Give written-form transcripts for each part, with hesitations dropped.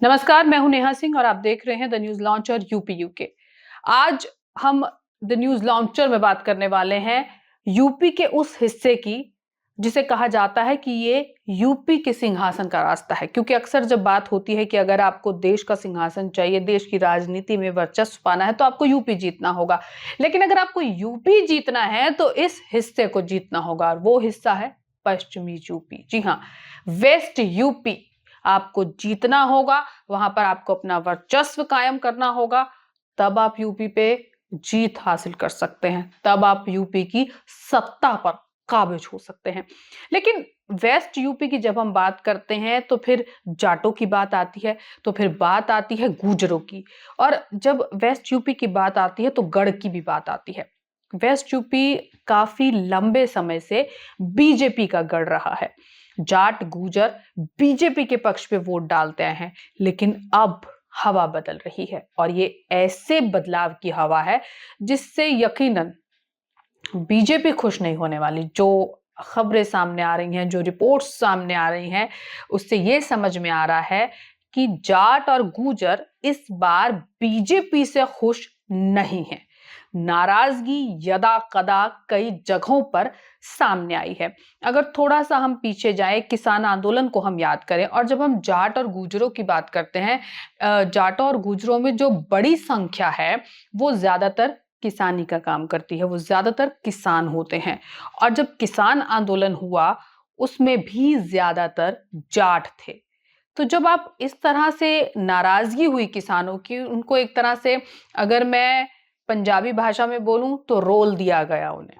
नमस्कार, मैं हूं नेहा सिंह और आप देख रहे हैं the news launcher UP UK. आज हम द न्यूज लॉन्चर में बात करने वाले हैं यूपी के उस हिस्से की जिसे कहा जाता है कि ये यूपी के सिंहासन का रास्ता है। क्योंकि अक्सर जब बात होती है कि अगर आपको देश का सिंहासन चाहिए, देश की राजनीति में वर्चस्व पाना है, तो आपको यूपी जीतना होगा। लेकिन अगर आपको यूपी जीतना है तो इस हिस्से को जीतना होगा, और वो हिस्सा है पश्चिमी यूपी। जी हाँ, वेस्ट यूपी आपको जीतना होगा, वहां पर आपको अपना वर्चस्व कायम करना होगा। तब आप यूपी पे जीत हासिल कर सकते हैं, तब आप यूपी की सत्ता पर काबिज हो सकते हैं। लेकिन वेस्ट यूपी की जब हम बात करते हैं तो फिर जाटों की बात आती है, तो फिर बात आती है गुर्जरों की, और जब वेस्ट यूपी की बात आती है तो गढ़ की भी बात आती है। वेस्ट यूपी काफी लंबे समय से बीजेपी का गढ़ रहा है। जाट गुर्जर बीजेपी के पक्ष पे वोट डालते हैं, लेकिन अब हवा बदल रही है, और ये ऐसे बदलाव की हवा है जिससे यकीनन बीजेपी खुश नहीं होने वाली। जो खबरें सामने आ रही हैं, जो रिपोर्ट्स सामने आ रही हैं, उससे ये समझ में आ रहा है कि जाट और गुर्जर इस बार बीजेपी से खुश नहीं है। नाराजगी यदा कदा कई जगहों पर सामने आई है। अगर थोड़ा सा हम पीछे जाएं, किसान आंदोलन को हम याद करें, और जब हम जाट और गुर्जरों की बात करते हैं, जाटों और गुर्जरों में जो बड़ी संख्या है वो ज्यादातर किसानी का काम करती है, वो ज्यादातर किसान होते हैं। और जब किसान आंदोलन हुआ उसमें भी ज्यादातर जाट थे। तो जब आप इस तरह से नाराजगी हुई किसानों की, उनको एक तरह से, अगर मैं पंजाबी भाषा में बोलूं तो रोल दिया गया उन्हें,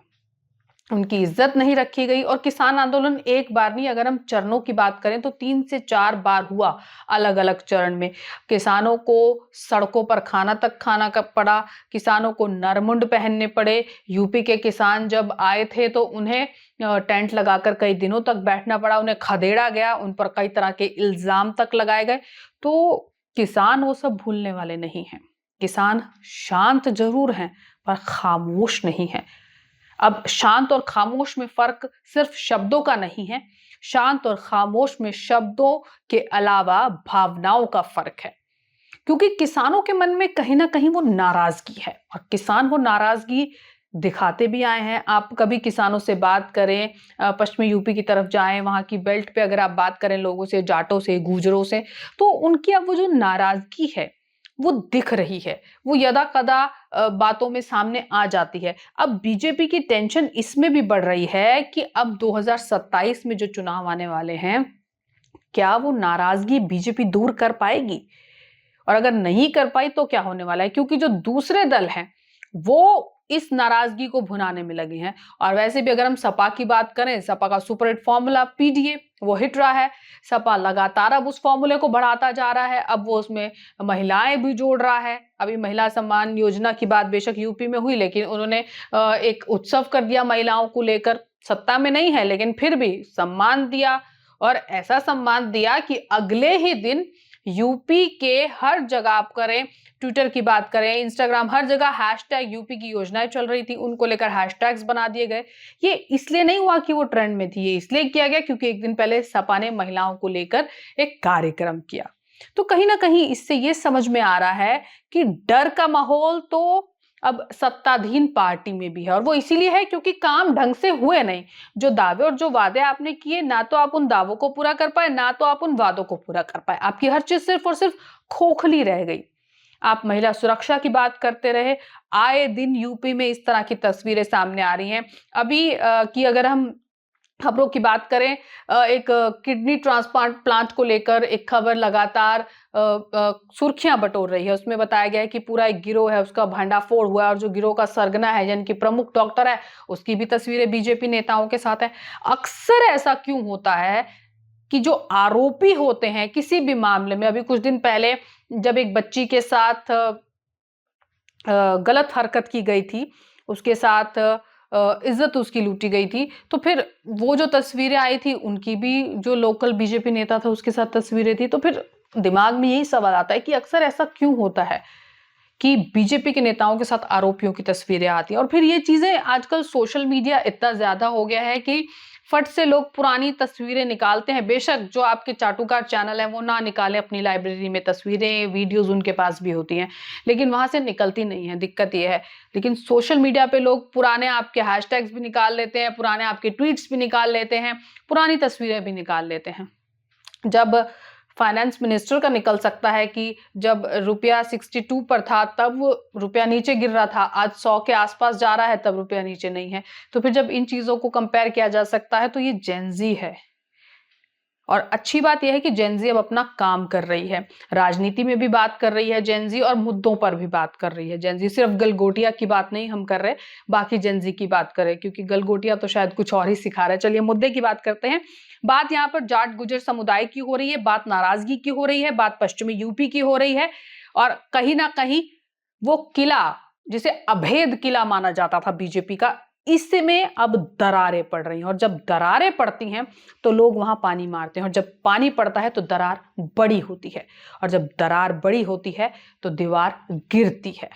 उनकी इज्जत नहीं रखी गई। और किसान आंदोलन एक बार नहीं, अगर हम चरणों की बात करें तो 3 से 4 बार हुआ, अलग अलग चरण में। किसानों को सड़कों पर खाना तक खाना का पड़ा, किसानों को नरमुंड पहनने पड़े। यूपी के किसान जब आए थे तो उन्हें टेंट लगाकर कई दिनों तक बैठना पड़ा, उन्हें खदेड़ा गया, उन पर कई तरह के इल्जाम तक लगाए गए। तो किसान वो सब भूलने वाले नहीं हैं। किसान शांत जरूर हैं पर खामोश नहीं है। अब शांत और खामोश में फर्क सिर्फ शब्दों का नहीं है, शांत और खामोश में शब्दों के अलावा भावनाओं का फर्क है। क्योंकि किसानों के मन में कहीं ना कहीं वो नाराजगी है, और किसान वो नाराजगी दिखाते भी आए हैं। आप कभी किसानों से बात करें, पश्चिमी यूपी की तरफ जाएं, वहां की बेल्ट पे अगर आप बात करें लोगों से, जाटों से, गुर्जरों से, तो उनकी अब वो जो नाराजगी है वो दिख रही है, वो यदा कदा बातों में सामने आ जाती है। अब बीजेपी की टेंशन इसमें भी बढ़ रही है कि अब 2027 में जो चुनाव आने वाले हैं, क्या वो नाराजगी बीजेपी दूर कर पाएगी? और अगर नहीं कर पाई तो क्या होने वाला है? क्योंकि जो दूसरे दल हैं वो इस नाराजगी को भुनाने में लगे हैं। और वैसे भी अगर हम सपा की बात करें, सपा का सुपर हिट फॉर्मूला पीडीए वो हिट रहा है। सपा लगातार अब उस फॉर्मूले को बढ़ाता जा रहा है, अब वो उसमें महिलाएं भी जोड़ रहा है। अभी महिला सम्मान योजना की बात बेशक यूपी में हुई, लेकिन उन्होंने एक उत्सव कर दिया महिलाओं को लेकर। सत्ता में नहीं है लेकिन फिर भी सम्मान दिया, और ऐसा सम्मान दिया कि अगले ही दिन यूपी के हर जगह, आप करें ट्विटर की बात करें, इंस्टाग्राम, हर जगह हैशटैग यूपी की योजनाएं चल रही थी, उनको लेकर हैशटैग्स बना दिए गए। ये इसलिए नहीं हुआ कि वो ट्रेंड में थी, ये इसलिए किया गया क्योंकि एक दिन पहले सपा ने महिलाओं को लेकर एक कार्यक्रम किया। तो कहीं ना कहीं इससे ये समझ में आ रहा है कि डर का माहौल तो अब सत्ताधीन पार्टी में भी है, और वो इसीलिए है क्योंकि काम ढंग से हुए नहीं। जो दावे और जो वादे आपने किए, ना तो आप उन दावों को पूरा कर पाए, ना तो आप उन वादों को पूरा कर पाए। आपकी हर चीज सिर्फ और सिर्फ खोखली रह गई। आप महिला सुरक्षा की बात करते रहे, आए दिन यूपी में इस तरह की तस्वीरें सामने आ रही हैं। अभी की अगर हम खबरों की बात करें, एक किडनी ट्रांसप्लांट प्लांट को लेकर एक खबर लगातार सुर्खियां बटोर रही है। उसमें बताया गया है कि पूरा एक गिरोह है, उसका भंडाफोड़ हुआ है, और जो गिरोह का सरगना है यानी कि प्रमुख डॉक्टर है, उसकी भी तस्वीरें बीजेपी नेताओं के साथ है। अक्सर ऐसा क्यों होता है कि जो आरोपी होते हैं किसी भी मामले में, अभी कुछ दिन पहले जब एक बच्ची के साथ गलत हरकत की गई थी, उसके साथ इज्जत उसकी लूटी गई थी, तो फिर वो जो तस्वीरें आई थी, उनकी भी जो लोकल बीजेपी नेता था उसके साथ तस्वीरें थी। तो फिर दिमाग में यही सवाल आता है कि अक्सर ऐसा क्यों होता है कि बीजेपी के नेताओं के साथ आरोपियों की तस्वीरें आती हैं। और फिर ये चीजें आजकल सोशल मीडिया इतना ज्यादा हो गया है कि फट से लोग पुरानी तस्वीरें निकालते हैं। बेशक जो आपके चाटुकार चैनल है वो ना निकालें अपनी लाइब्रेरी में तस्वीरें, वीडियोस उनके पास भी होती हैं, लेकिन वहां से निकलती नहीं है, दिक्कत ये है। लेकिन सोशल मीडिया पे लोग पुराने आपके हैशटैग्स भी निकाल लेते हैं, पुराने आपके ट्वीट्स भी निकाल लेते हैं, पुरानी तस्वीरें भी निकाल लेते हैं। जब फाइनेंस मिनिस्टर का निकल सकता है कि जब रुपया 62 पर था तब रुपया नीचे गिर रहा था, आज 100 के आसपास जा रहा है तब रुपया नीचे नहीं है। तो फिर जब इन चीजों को कंपेयर किया जा सकता है तो ये जेनजी है। और अच्छी बात यह है कि जेनजी अब अपना काम कर रही है, राजनीति में भी बात कर रही है जेनजी, और मुद्दों पर भी बात कर रही है जेनजी। सिर्फ गलगोटिया की बात नहीं हम कर रहे, बाकी जेनजी की बात करें, क्योंकि गलगोटिया तो शायद कुछ और ही सिखा रहा है। चलिए मुद्दे की बात करते हैं। बात यहाँ पर जाट गुजर समुदाय की हो रही है, बात नाराजगी की हो रही है, बात पश्चिमी यूपी की हो रही है, और कहीं ना कहीं वो किला जिसे अभेद किला माना जाता था बीजेपी का, इसमें अब दरारें पड़ रही हैं। और जब दरारें पड़ती हैं तो लोग वहां पानी मारते हैं, और जब पानी पड़ता है तो दरार बड़ी होती है, और जब दरार बड़ी होती है तो दीवार गिरती है।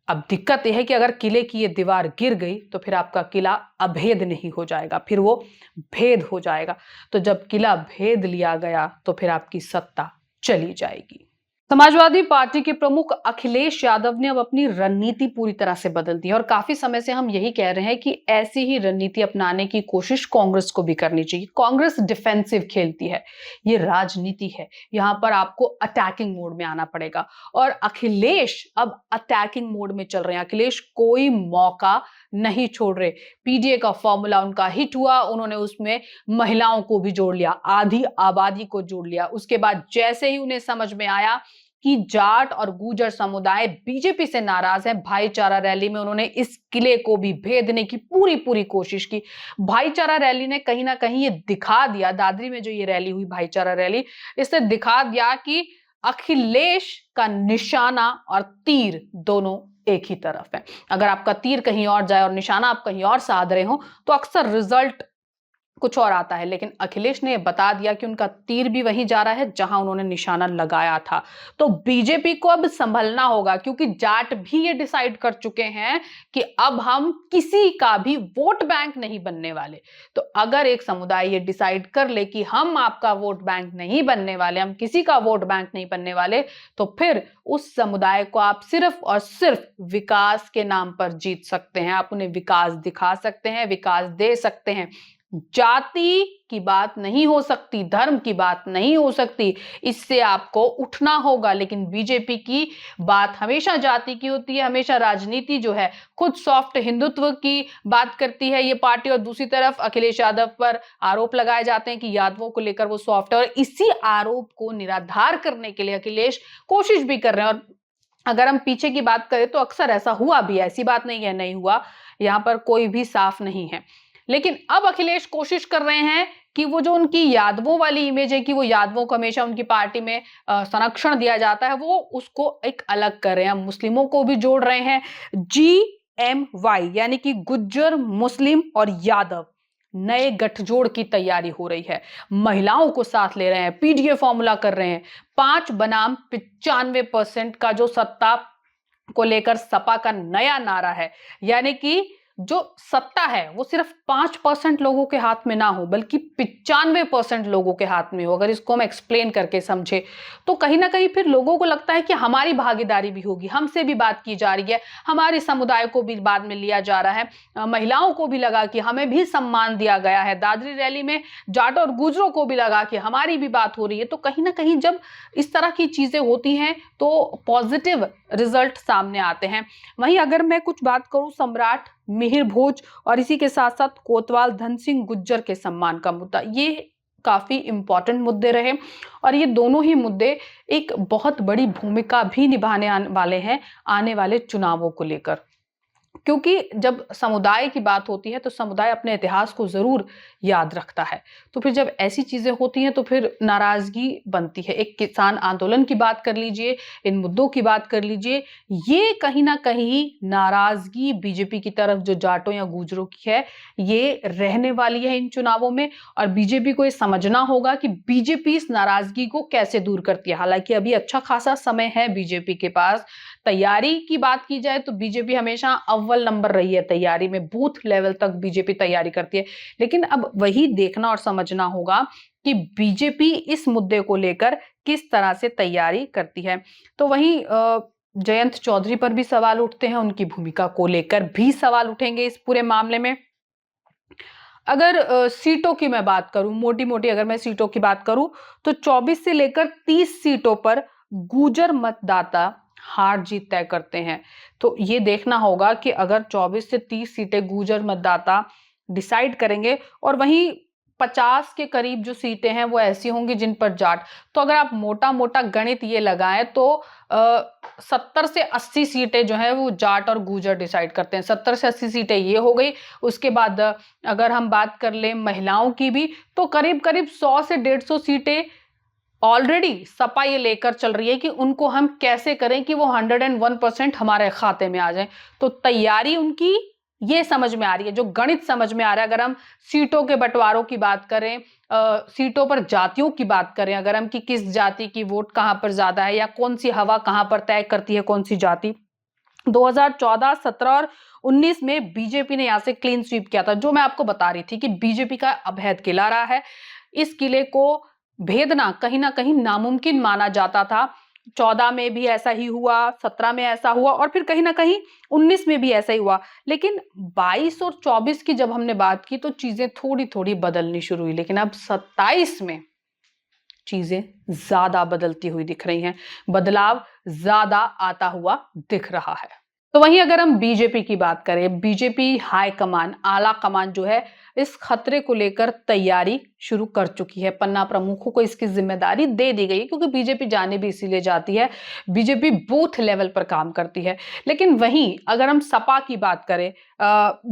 अब दिक्कत यह है कि अगर किले की ये दीवार गिर गई तो फिर आपका किला अभेद नहीं हो जाएगा, फिर वो भेद हो जाएगा। तो जब किला भेद लिया गया तो फिर आपकी सत्ता चली जाएगी। समाजवादी पार्टी के प्रमुख अखिलेश यादव ने अब अपनी रणनीति पूरी तरह से बदल दी है, और काफी समय से हम यही कह रहे हैं कि ऐसी ही रणनीति अपनाने की कोशिश कांग्रेस को भी करनी चाहिए। कांग्रेस डिफेंसिव खेलती है, ये राजनीति है, यहाँ पर आपको अटैकिंग मोड में आना पड़ेगा, और अखिलेश अब अटैकिंग मोड में चल रहे हैं। अखिलेश कोई मौका नहीं छोड़ रहे। पीडीए का फॉर्मूला उनका हिट हुआ, उन्होंने उसमें महिलाओं को भी जोड़ लिया, आधी आबादी को जोड़ लिया। उसके बाद जैसे ही उन्हें समझ में आया कि जाट और गुर्जर समुदाय बीजेपी से नाराज है, भाईचारा रैली में उन्होंने इस किले को भी भेदने की पूरी कोशिश की। भाईचारा रैली ने कहीं ना कहीं ये दिखा दिया, दादरी में जो ये रैली हुई भाईचारा रैली, इसने दिखा दिया कि अखिलेश का निशाना और तीर दोनों एक ही तरफ है। अगर आपका तीर कहीं और जाए और निशाना आप कहीं और साध रहे हो तो अक्सर रिजल्ट कुछ और आता है। लेकिन अखिलेश ने बता दिया कि उनका तीर भी वहीं जा रहा है जहां उन्होंने निशाना लगाया था। तो बीजेपी को अब संभलना होगा, क्योंकि जाट भी ये डिसाइड कर चुके हैं कि अब हम किसी का भी वोट बैंक नहीं बनने वाले। तो अगर एक समुदाय ये डिसाइड कर ले कि हम आपका वोट बैंक नहीं बनने वाले, हम किसी का वोट बैंक नहीं बनने वाले, तो फिर उस समुदाय को आप सिर्फ और सिर्फ विकास के नाम पर जीत सकते हैं। आप उन्हें विकास दिखा सकते हैं, विकास दे सकते हैं। जाति की बात नहीं हो सकती, धर्म की बात नहीं हो सकती, इससे आपको उठना होगा। लेकिन बीजेपी की बात हमेशा जाति की होती है, हमेशा राजनीति जो है खुद सॉफ्ट हिंदुत्व की बात करती है ये पार्टी, और दूसरी तरफ अखिलेश यादव पर आरोप लगाए जाते हैं कि यादवों को लेकर वो सॉफ्ट है। और इसी आरोप को निराधार करने के लिए अखिलेश कोशिश भी कर रहे हैं। और अगर हम पीछे की बात करें तो अक्सर ऐसा हुआ भी है, ऐसी बात नहीं है नहीं हुआ, यहां पर कोई भी साफ नहीं है। लेकिन अब अखिलेश कोशिश कर रहे हैं कि वो जो उनकी यादवों वाली इमेज है कि वो यादवों को हमेशा उनकी पार्टी में संरक्षण दिया जाता है, वो उसको एक अलग कर रहे हैं। मुस्लिमों को भी जोड़ रहे हैं, GMY यानी कि गुज्जर, मुस्लिम और यादव, नए गठजोड़ की तैयारी हो रही है। महिलाओं को साथ ले रहे हैं, पीडीए फॉर्मूला कर रहे हैं। 5 बनाम 95% का जो सत्ता को लेकर सपा का नया नारा है, यानी कि जो सत्ता है वो सिर्फ 5% लोगों के हाथ में ना हो, बल्कि 95% लोगों के हाथ में हो। अगर इसको हम एक्सप्लेन करके समझे तो कहीं ना कहीं फिर लोगों को लगता है कि हमारी भागीदारी भी होगी, हमसे भी बात की जा रही है, हमारे समुदाय को भी बाद में लिया जा रहा है। महिलाओं को भी लगा कि हमें भी सम्मान दिया गया है। दादरी रैली में जाट और गुजरों को भी लगा कि हमारी भी बात हो रही है। तो कहीं ना कहीं जब इस तरह की चीजें होती हैं तो पॉजिटिव रिजल्ट सामने आते हैं। वहीं अगर मैं कुछ बात करूं सम्राट मिहिर भोज और इसी के साथ साथ कोतवाल धन सिंह गुज्जर के सम्मान का मुद्दा, ये काफी इंपॉर्टेंट मुद्दे रहे, और ये दोनों ही मुद्दे एक बहुत बड़ी भूमिका भी निभाने वाले हैं आने वाले चुनावों को लेकर। क्योंकि जब समुदाय की बात होती है तो समुदाय अपने इतिहास को जरूर याद रखता है। तो फिर जब ऐसी चीजें होती हैं तो फिर नाराजगी बनती है। एक किसान आंदोलन की बात कर लीजिए, इन मुद्दों की बात कर लीजिए, ये कहीं ना कहीं नाराजगी बीजेपी की तरफ जो जाटों या गुजरों की है ये रहने वाली है इन चुनावों में। और बीजेपी को ये समझना होगा कि बीजेपी इस नाराजगी को कैसे दूर करती है। हालांकि अभी अच्छा खासा समय है बीजेपी के पास। तैयारी की बात की जाए तो बीजेपी हमेशा अव्वल अव्वल नंबर रही है तैयारी में, बूथ लेवल तक बीजेपी तैयारी करती है। लेकिन अब वही देखना और समझना होगा कि बीजेपी इस मुद्दे को लेकर किस तरह से तैयारी करती है। तो वहीं जयंत चौधरी पर भी सवाल उठते हैं, उनकी भूमिका को लेकर भी सवाल उठेंगे इस पूरे मामले में। अगर सीटों की मैं बात करूं, मोटी-मोटी अगर मैं सीटों की बात करूं, तो 24 से लेकर 30 सीटों पर गुर्जर मतदाता हार जीत तय करते हैं। तो ये देखना होगा कि अगर 24 से 30 सीटें गुर्जर मतदाता डिसाइड करेंगे और वहीं 50 के करीब जो सीटें हैं वो ऐसी होंगी जिन पर जाट। तो अगर आप मोटा-मोटा गणित ये लगाएं तो 70 से 80 सीटें जो है वो जाट और गुर्जर डिसाइड करते हैं। 70 से 80 सीटें ये हो गई। उसके बाद अगर हम बात कर लें महिलाओं की भी, तो करीब-करीब 100 से 150 सीटें ऑलरेडी सपा ये लेकर चल रही है कि उनको हम कैसे करें कि वो 101% हमारे खाते में आ जाए। तो तैयारी उनकी ये समझ में आ रही है, जो गणित समझ में आ रहा है। अगर हम सीटों के बंटवारों की बात करें, सीटों पर जातियों की बात करें, अगर हम कि किस जाति की वोट कहां पर ज्यादा है या कौन सी हवा कहां पर तय करती है कौन सी जाति। 2014, 17 और 19 में बीजेपी ने यहां से क्लीन स्वीप किया था। जो मैं आपको बता रही थी कि बीजेपी का अभेद किला रहा है, इस किले को भेदना कहीं ना कहीं नामुमकिन माना जाता था। 14 में भी ऐसा ही हुआ, 17 में ऐसा हुआ और फिर कहीं ना कहीं 19 में भी ऐसा ही हुआ। लेकिन 22 और 24 की जब हमने बात की तो चीजें थोड़ी थोड़ी बदलनी शुरू हुई। लेकिन अब 27 में चीजें ज्यादा बदलती हुई दिख रही हैं, बदलाव ज्यादा आता हुआ दिख रहा है। तो वहीं अगर हम बीजेपी की बात करें, बीजेपी हाई कमान, आला कमान जो है इस खतरे को लेकर तैयारी शुरू कर चुकी है। पन्ना प्रमुखों को इसकी जिम्मेदारी दे दी गई है क्योंकि बीजेपी जाने भी इसीलिए जाती है, बीजेपी बूथ लेवल पर काम करती है। लेकिन वहीं अगर हम सपा की बात करें,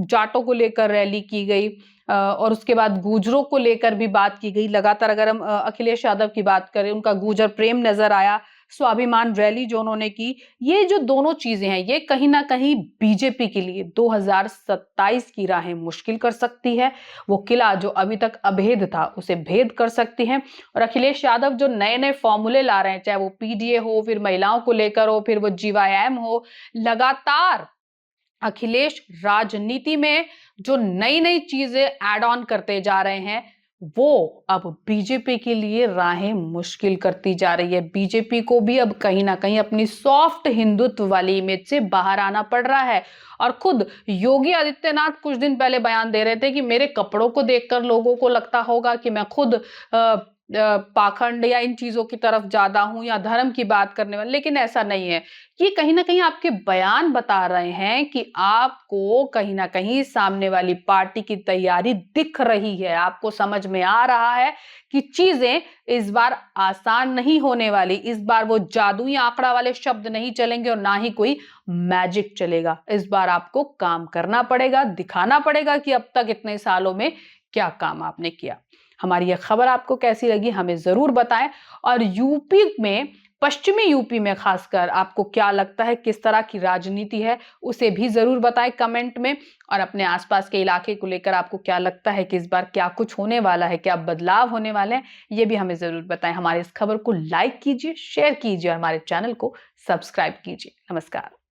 जाटों को लेकर रैली की गई और उसके बाद गुर्जरों को लेकर भी बात की गई लगातार। अगर हम अखिलेश यादव की बात करें, उनका गुर्जर प्रेम नजर आया, स्वाभिमान रैली जो उन्होंने की। ये जो दोनों चीजें हैं ये कहीं ना कहीं बीजेपी के लिए 2027 की राहें मुश्किल कर सकती है। वो किला जो अभी तक अभेद था उसे भेद कर सकती है। और अखिलेश यादव जो नए नए फॉर्मूले ला रहे हैं, चाहे वो पीडीए हो, फिर महिलाओं को लेकर हो, फिर वो जीवाईएम हो, लगातार अखिलेश राजनीति में जो नई नई चीजें ऐड ऑन करते जा रहे हैं वो अब बीजेपी के लिए राहें मुश्किल करती जा रही है। बीजेपी को भी अब कहीं ना कहीं अपनी सॉफ्ट हिंदुत्व वाली इमेज से बाहर आना पड़ रहा है। और खुद योगी आदित्यनाथ कुछ दिन पहले बयान दे रहे थे कि मेरे कपड़ों को देखकर लोगों को लगता होगा कि मैं खुद पाखंड या इन चीजों की तरफ ज्यादा हूं या धर्म की बात करने वाले, लेकिन ऐसा नहीं है। ये कहीं ना कहीं आपके बयान बता रहे हैं कि आपको कहीं ना कहीं सामने वाली पार्टी की तैयारी दिख रही है। आपको समझ में आ रहा है कि चीजें इस बार आसान नहीं होने वाली। इस बार वो जादुई आंकड़ा वाले शब्द नहीं चलेंगे और ना ही कोई मैजिक चलेगा। इस बार आपको काम करना पड़ेगा, दिखाना पड़ेगा कि अब तक इतने सालों में क्या काम आपने किया। हमारी यह खबर आपको कैसी लगी हमें जरूर बताएं। और यूपी में, पश्चिमी यूपी में खासकर आपको क्या लगता है, किस तरह की राजनीति है, उसे भी जरूर बताएं कमेंट में। और अपने आसपास के इलाके को लेकर आपको क्या लगता है कि इस बार क्या कुछ होने वाला है, क्या बदलाव होने वाले हैं, ये भी हमें जरूर बताएं। हमारे इस खबर को लाइक कीजिए, शेयर कीजिए और हमारे चैनल को सब्सक्राइब कीजिए। नमस्कार।